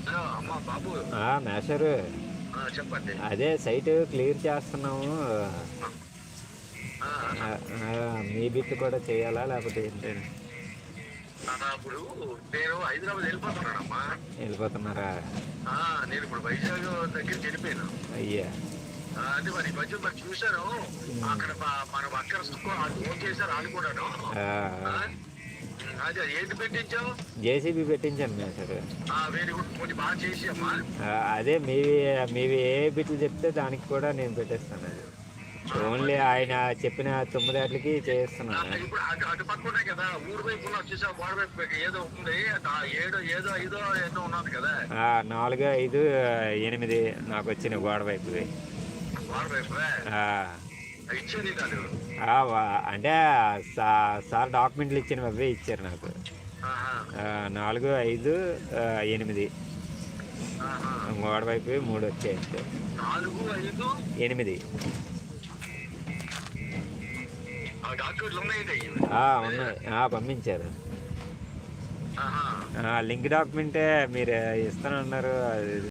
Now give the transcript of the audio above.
Hello అమ్మా బాబు. మేషరు. చెప్పండి. అదే సైట్ క్లియర్ చేస్తున్నాము. ఆ, ఆ, మీ బిట్ కూడా చేయాలా లేకపోతే ఏంటండి? ఇప్పుడు నేను హైదరాబాద్ వెళ్ళిపోతున్నానమ్మా. వెళ్ళిపోతున్నారా? ఆ, నేను ఇప్పుడు వైజాగ్ దగ్గరికి వెళ్ళిపోయాను. అయ్యా. అంటే మరి ఈ మధ్య మరి చూశాను అక్కడ మన వర్కర్స్ ఫోన్ చేశారు వాళ్ళు కూడాను. అదే ఏంటి పెట్టించావు? జేసీబీ పెట్టించాను మేషరు. వెరీ గుడ్, కొంచెం బాగా చేసి అమ్మా. అదే మీవి ఏ బిట్లు చెప్తే దానికి కూడా నేను పెట్టేస్తాను. అది ఓన్లీ ఆయన చెప్పిన 9 ఏళ్ళకి చేస్తున్నాను. ఇప్పుడు అటు పక్క ఉన్నాయి కదా, ఊరు వైపు వచ్చేసా, గోడ వైపు ఏదో ఉంది, 7 ఏదో 5 ఏదో ఉన్నది కదా. 4, 5, 8 నాకు వచ్చిన గోడ వైపు. గోడ వైపు ఇచ్చేది కాదు. అంటే సార్ డాక్యుమెంట్లు ఇచ్చినవి అవే ఇచ్చారు నాకు. 4, 5, 8 గోడ వైపు 3 వచ్చాయి అంతే. 4, 5, 8 డాక్యుమెంట్లు ఉన్నాయండి. ఉన్నాయి, పంపించారు. లింక్ డాక్యుమెంటే మీరు ఇస్తానన్నారు.